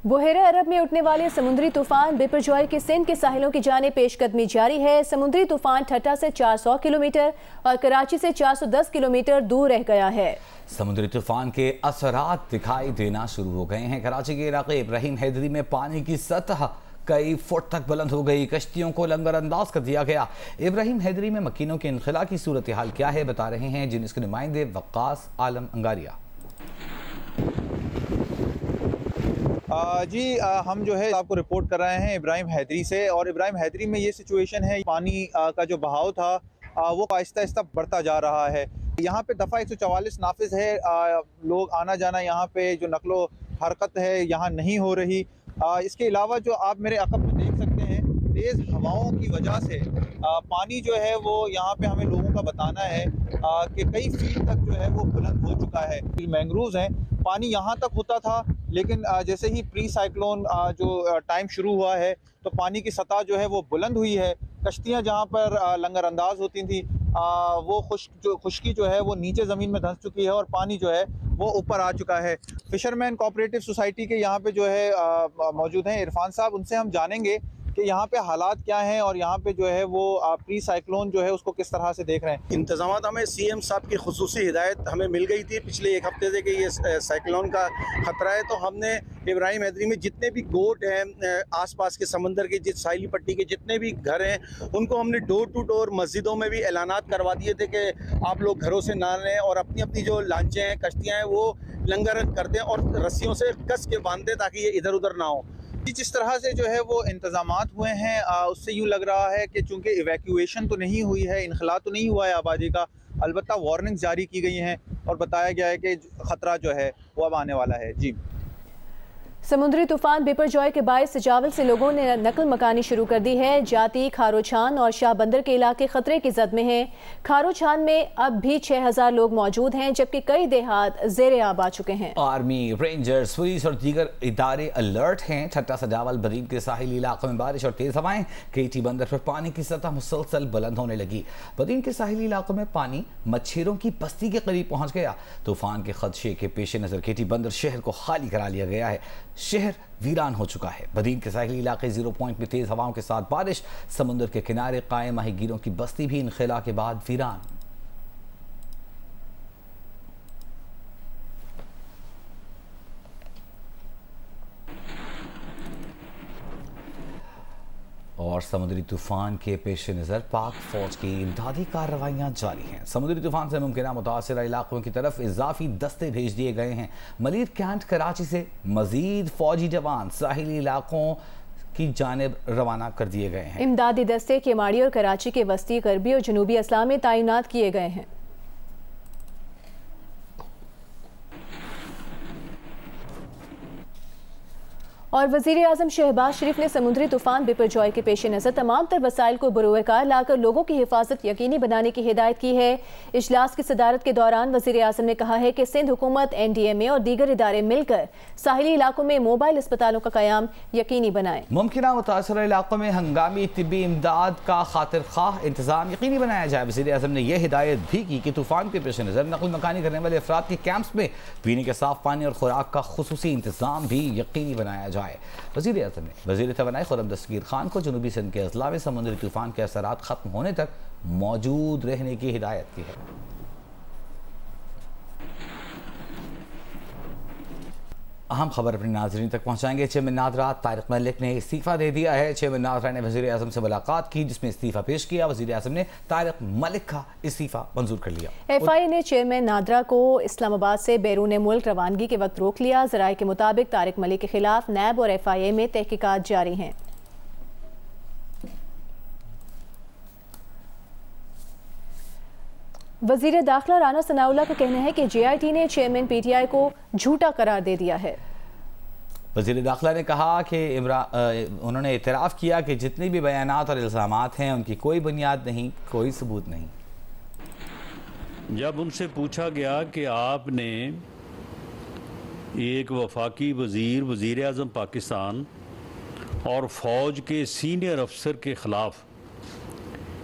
बुहेरा अरब में उठने वाले समुद्री तूफान बिपरजॉय के सिंध के साहिलों की जाने पेशकदमी जारी है। समुद्री तूफान ठट्टा से 400 किलोमीटर और कराची से 410 किलोमीटर दूर रह गया है। समुद्री तूफान के असरात दिखाई देना शुरू हो गए हैं। कराची के इलाके इब्राहिम हैदरी में पानी की सतह कई फुट तक बुलंद हो गई। कश्तियों को लंगर अंदाज कर दिया गया। इब्राहिम हैदरी में मकीनों के इनखला की सूरत हाल क्या है, बता रहे हैं जिन इसके नुमाइंदे वक्कास आलम अंगारिया। जी हम जो है आपको रिपोर्ट कर रहे हैं इब्राहिम हैदरी से। और इब्राहिम हैदरी में ये सिचुएशन है, पानी का जो बहाव था वो आहिस्ता आहिस्ता बढ़ता जा रहा है। यहाँ पे दफ़ा 144 नाफिज है। लोग आना जाना यहाँ पे जो नकलो हरकत है यहाँ नहीं हो रही। इसके अलावा जो आप मेरे अक़ब में देख सकते हैं, तेज़ हवाओं की वजह से पानी जो है वो यहाँ पे हमें लोगों का बताना है कि कई फीट तक जो है वो बुलंद हो चुका है। मैंग्रोव्स हैं, पानी यहाँ तक होता था, लेकिन जैसे ही प्री साइक्लोन जो टाइम शुरू हुआ है तो पानी की सतह जो है वो बुलंद हुई है। कश्तियाँ जहाँ पर लंगर अंदाज होती थी वो खुश्की जो है वो नीचे ज़मीन में धंस चुकी है और पानी जो है वो ऊपर आ चुका है। फिशरमैन कोऑपरेटिव सोसाइटी के यहाँ पे जो है मौजूद हैं इरफान साहब, उनसे हम जानेंगे कि यहाँ पे हालात क्या हैं और यहाँ पे जो है वो प्री साइक्लोन जो है उसको किस तरह से देख रहे हैं। इंतज़ामात हमें CM साहब की खुसूसी हिदायत हमें मिल गई थी पिछले एक हफ्ते से कि ये साइक्लोन का ख़तरा है। तो हमने इब्राहिम हैदरी में जितने भी गोट हैं, आसपास के समंदर के जिस साहिली पट्टी के जितने भी घर हैं, उनको हमने डोर टू डोर मस्जिदों में भी ऐलानात करवा दिए थे कि आप लोग घरों से ना लें और अपनी अपनी जो लांचें हैं, कश्तियाँ हैं, वो लंगर कर दें और रस्सियों से कस के बांध दें ताकि ये इधर उधर ना हो। जिस तरह से जो है वो इंतज़ामात हुए हैं उससे यूँ लग रहा है कि चूँकि इवैक्यूएशन तो नहीं हुई है, इनखला तो नहीं हुआ है आबादी का, अलबत्ता वार्निंग्स जारी की गई हैं और बताया गया है कि ख़तरा जो है वो अब आने वाला है। जी, समुद्री तूफान बिपरजॉय के बायस सजावल से लोगों ने नकल मकानी शुरू कर दी है। जाती, खारोछान और शाह बंदर के इलाके खतरे की जद में हैं। खारोछान में अब भी 6000 लोग मौजूद हैं, जबकि कई देहात ज़ेरे आब आ चुके हैं। आर्मी, रेंजर्स, पुलिस और दीगर इदारे अलर्ट हैं। ठट्टा सजावल बदीन के साहिली इलाकों में बारिश और तेज हवाएं। केटी बंदर पर पानी की सतह मुसलसल बुलंद होने लगी। बदीन के साहिली इलाकों में पानी मच्छरों की बस्ती के करीब पहुंच गया। तूफान के खदशे के पेश नजर केटी बंदर शहर को खाली करा लिया गया है। शहर वीरान हो चुका है। बदीन के साहिली इलाके 0 पॉइंट में तेज हवाओं के साथ बारिश। समुद्र के किनारे कायम माहीगीरों की बस्ती भी इनखला के बाद वीरान। और समुद्री तूफान के पेश नज़र पाक फौज की इमदादी कार्रवाइयाँ जारी हैं। समुद्री तूफान से मुमकिन मुतासरा इलाकों की तरफ इजाफी दस्ते भेज दिए गए हैं। मलिर कैंट कराची से मजीद फौजी जवान साहिली इलाकों की जानिब रवाना कर दिए गए हैं। इमदादी दस्ते केमाड़ी और कराची के वस्ती, गरबी और जनूबी असला में तैनात किए गए हैं। और वज़ीर आज़म शहबाज शरीफ ने समुद्री तूफान बिपरजॉय के पेश नज़र तमाम तर वसाइल को बरोकार लाकर लोगों की हिफाजत यकीनी बनाने की हिदायत की है। इजलास की सदारत के दौरान वज़ीर आज़म ने कहा है कि सिंध हुकूमत, NDMA और दीगर इदारे मिलकर साहिली इलाकों में मोबाइल अस्पतालों का क़याम यकीनी बनाएं। मुमकिन मुतासरा इलाकों में हंगामी तिब्बी इमदाद का खातिर खाह इंतजाम यकीनी बनाया जाए। वज़ीर आज़म ने यह हिदायत भी की कि तूफान के पेश नज़र नकल मकानी करने वाले अफराद के कैंप्स में पीने के साफ पानी और खुराक का खुसूसी इंतजाम भी यकीनी बनाया जाए। वज़ीर आज़म ने वज़ीर तवानाई खुर्रम दस्तगीर खान को जनूबी सिंध के अजला में समुद्री तूफान के असरात ख़त्म होने तक मौजूद रहने की हिदायत की है। अहम खबर अपने नाज़रीन तक पहुँचाएंगे। चेयरमैन नादरा तारिक मलिक ने इस्तीफ़ा दे दिया है। चेयरमैन नादरा ने वज़ीर आज़म से मुलाकात की, जिसमें इस्तीफ़ा पेश किया। वज़ीर आज़म ने तारिक मलिक का इस्तीफ़ा मंजूर कर लिया। FIA ने चेयरमैन नादरा को इस्लामाबाद से बैरून मुल्क रवानगी के वक्त रोक लिया। ज़राए के मुताबिक तारिक मलिक के खिलाफ नैब और FIA में तहकीकात जारी हैं। वज़ीर दाखिला राना सनाउल्लाह का कहना है कि JIT ने चेयरमैन PTI को झूठा करार दे दिया है। वज़ीर दाखिला ने कहा कि उन्होंने इतराफ़ किया कि जितने भी बयानात और इल्ज़ामात हैं उनकी कोई बुनियाद नहीं, कोई सबूत नहीं। जब उनसे पूछा गया कि आपने एक वफाकी वज़ीर, वज़ीर आज़म पाकिस्तान और फ़ौज के सीनियर अफसर के ख़िलाफ़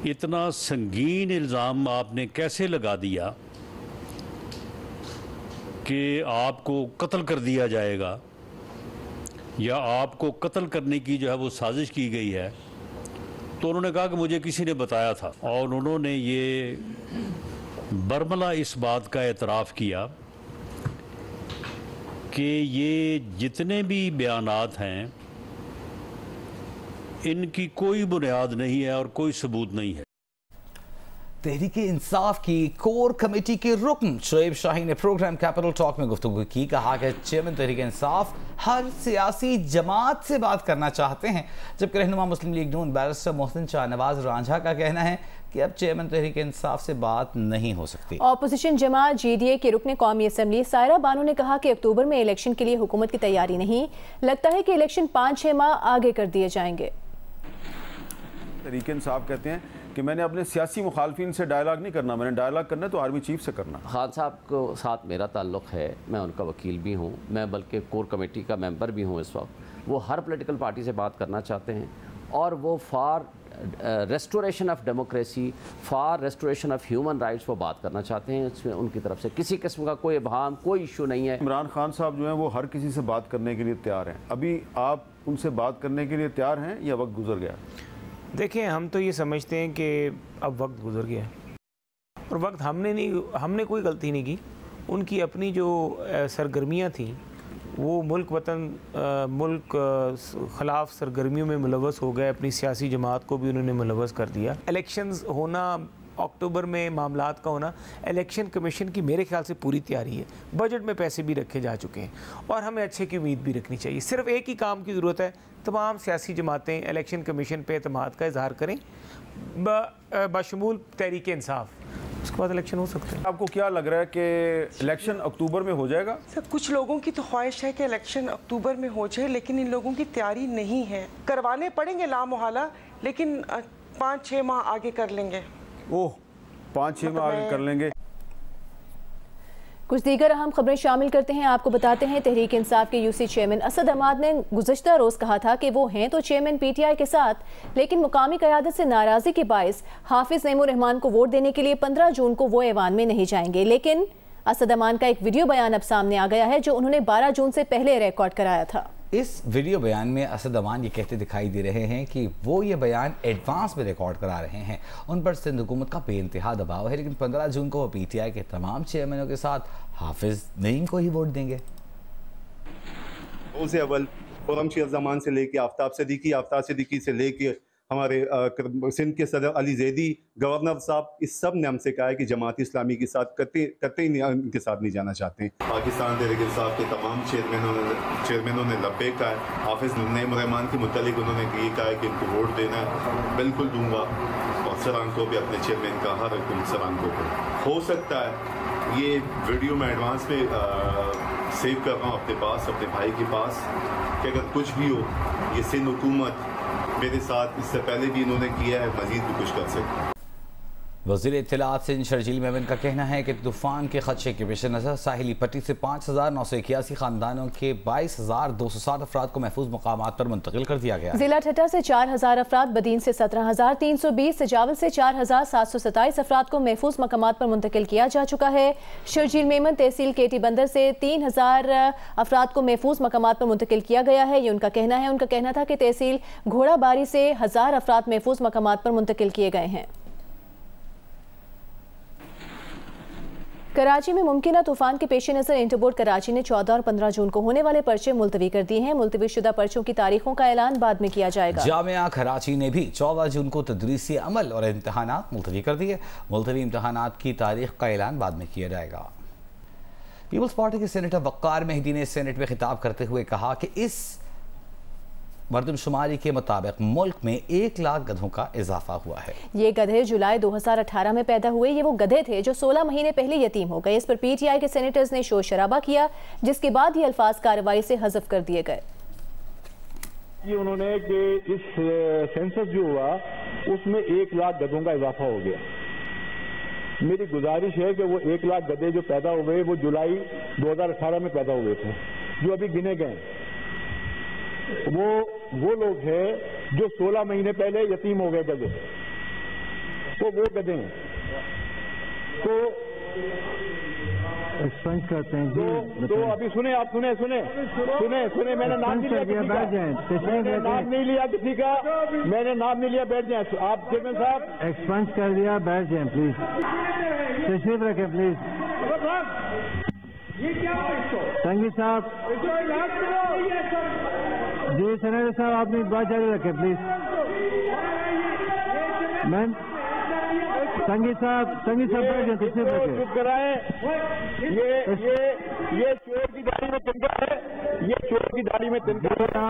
इतना संगीन इल्ज़ाम आपने कैसे लगा दिया कि आपको कत्ल कर दिया जाएगा, या आपको कत्ल करने की जो है वो साजिश की गई है, तो उन्होंने कहा कि मुझे किसी ने बताया था, और उन्होंने ये बरमला इस बात का एतराफ़ किया कि ये जितने भी बयानात हैं इनकी कोई बुनियाद नहीं है और कोई सबूत नहीं है। तहरीक इंसाफ की कोर कमेटी के रुकन शुएब शाहीन ने प्रोग्राम कैपिटल टॉक में गुफ्तगू की। कहा कि चेयरमैन तहरीक इंसाफ हर सियासी जमात से बात करना चाहते हैं, जबकि रहनुमा मुस्लिम लीग नून बैरिस्टर मोहसिन शाहनवाज रांझा का कहना है कि अब चेयरमैन तहरीक इंसाफ से बात नहीं हो सकती। ऑपोजिशन जमात GDA के रुकने कौमी असम्बली सायरा बानो ने कहा कि अक्टूबर में इलेक्शन के लिए हुकूमत की तैयारी नहीं, लगता है कि इलेक्शन 5-6 माह आगे कर दिए जाएंगे। तहरीक इंसाफ कहते हैं कि मैंने अपने सियासी मुखालफिन से डायलॉग नहीं करना, मैंने डायलॉग करना तो आर्मी चीफ से करना। खान साहब को साथ मेरा ताल्लुक़ है, मैं उनका वकील भी हूँ, मैं बल्कि कोर कमेटी का मेंबर भी हूँ इस वक्त। वो हर पॉलिटिकल पार्टी से बात करना चाहते हैं और वो for restoration of democracy, for restoration of human rights वो बात करना चाहते हैं। इसमें उनकी तरफ से किसी किस्म का कोई अभाम, कोई इशू नहीं है। इमरान खान साहब जो हैं वो हर किसी से बात करने के लिए तैयार हैं। अभी आप उनसे बात करने के लिए तैयार हैं या वक्त गुजर गया? देखिए, हम तो ये समझते हैं कि अब वक्त गुजर गया और वक्त हमने कोई गलती नहीं की। उनकी अपनी जो सरगर्मियाँ थीं वो मुल्क ख़िलाफ़ सरगर्मियों में मुलव्वस हो गए, अपनी सियासी जमात को भी उन्होंने मुलव्वस कर दिया। इलेक्शंस होना, अक्टूबर में मामलात का होना, इलेक्शन कमीशन की मेरे ख्याल से पूरी तैयारी है। बजट में पैसे भी रखे जा चुके हैं और हमें अच्छे की उम्मीद भी रखनी चाहिए। सिर्फ एक ही काम की ज़रूरत है, तमाम सियासी जमातें इलेक्शन कमीशन पे एतमाद का इजहार करें बशमूल तहरीक इंसाफ, उसके बाद इलेक्शन हो सकते हैं। आपको क्या लग रहा है कि इलेक्शन अक्टूबर में हो जाएगा? सर, कुछ लोगों की तो ख्वाहिश है कि इलेक्शन अक्टूबर में हो जाए, लेकिन इन लोगों की तैयारी नहीं है। करवाने पड़ेंगे लामोहला, लेकिन 5-6 माह आगे कर लेंगे। ओह, 5-6 माह आगे कर लेंगे। कुछ दीगर अहम खबरें शामिल करते हैं, आपको बताते हैं। तहरीक इंसाफ के यूसी चेयरमैन असद अहमद ने गुज़श्ता रोज़ कहा था कि वो हैं तो चेयरमैन PTI के साथ, लेकिन मुकामी क़यादत से नाराज़गी के बायस हाफिज़ नईमुर रहमान को वोट देने के लिए 15 जून को वो ऐवान में नहीं जाएंगे। लेकिन असद अहमद का एक वीडियो बयान अब सामने आ गया है जो उन्होंने 12 जून से पहले रिकॉर्ड कराया था। इस वीडियो बयान में असद अमान ये कहते दिखाई दे रहे हैं कि वो ये बयान एडवांस में रिकॉर्ड करा रहे हैं। उन पर सिंध हुकूमत का बेइंतहा दबाव है, लेकिन 15 जून को वो PTI के तमाम चेयरमैनों के साथ हाफिज नईम को ही वोट देंगे। उसे अव्वल खुर्रम शेख ज़मान से लेके आफ्ताब सिद्दीकी से लेके हमारे सिंध के सदर अली जैदी, गवर्नर साहब, इस सब ने हमसे कहा है कि जमात इस्लामी के साथ कतई उनके साथ नहीं जाना चाहते हैं। पाकिस्तान तहरीक इंसाफ के तमाम चेयरमैनों ने लब्बे कहा है। हाफिज़ नईमुर रहमान के मुतालिक उन्होंने ये कहा है कि इनको वोट देना है, बिल्कुल दूंगा। और सरान को भी अपने चेयरमैन का हर हुक्म सरान को हो सकता है। ये वीडियो मैं एडवांस में सेव कर रहा हूँ अपने पास, अपने भाई के पास, कि अगर कुछ भी हो, ये सिंध हुकूमत मेरे साथ इससे पहले भी इन्होंने किया है, मजीद भी कुछ कर सकते हैं। वज़ीर इत्तलात सिंध शर्जील मेमन का कहना है कि तूफ़ान के खदशे के पेश नज़र साहिली पट्टी से 5,981 ख़ानदानों के 22,260 अफराद को महफूज मकामात पर मुंतकिल कर दिया गया। जिला ठट्टा से 4,000 अफराद, बदीन से 17,320, सजावल से 4,727 अफराद को महफूज मकामात पर मुंतकिल किया जा चुका है। शर्जील मेमन तहसील केटी बंदर से 3,000 अफराद को महफूज मकामात पर मुंतकिल किया गया है, ये उनका कहना है। उनका कहना था कि तहसील घोड़ाबारी से 1,000 अफराद महफूज मकामात पर मुंतकिल किए गए हैं। कराची में मुमकिन तूफान के पेश नज़र इंटरपोर्ट कराची ने 14 और 15 जून को होने वाले पर्चे मुलतवी कर दिए हैं। मुलतवी शुदा पर्चों की तारीखों का ऐलान बाद में किया जाएगा। जामिया कराची ने भी 14 जून को तदरीसी अमल और इम्तहानात मुलतवी कर दिए। मुलतवी इम्तहानात की तारीख का ऐलान बाद में किया जाएगा। पीपल्स पार्टी के सेनेटर वक्कार मेहदी ने सेनेट में खिताब करते हुए कहा कि इस मरदमशुमारी के मुताबिक मुल्क में 1 लाख गधों का इजाफा हुआ है। ये गधे जुलाई 2018 में पैदा हुए। ये वो गधे थे जो 16 महीने पहले यतीम हो गए। इस पर PTI के सेनेटर्स ने शोर शराबा किया, जिसके बाद ये अल्फाज कार्रवाई से हज़फ कर दिए गए। ये उन्होंने कि इस सेंसस जो हुआ उसमें 1 लाख गधों का इजाफा हो गया। मेरी गुजारिश है कि वो 1 लाख गधे जो पैदा हुए वो जुलाई 2018 में पैदा हुए थे, जो अभी गिने गए, वो लोग हैं जो 16 महीने पहले यतीम हो गए गधे, तो वो गधे हैं। तो एक्सपेंस करते हैं जी। तो अभी सुने आप, सुने मैंने नाम नहीं लिया, बैठ जाए। मैंने नाम नहीं लिया किसी का, मैंने नाम नहीं लिया, बैठ जाए आप चेयरमैन साहब। एक्सपेंस कर दिया, बैठ जाए प्लीज, तशरीफ रखें प्लीज। संगी साहब जी, सेनेटर साहब आपने बात जारी रखें प्लीज। मैम संगी साहब बैठ जाए, तशरीफ रखें। चुप कराएं, ये चोर की दाढ़ी में तिनका है, ये चोर की दाढ़ी में तिनका है।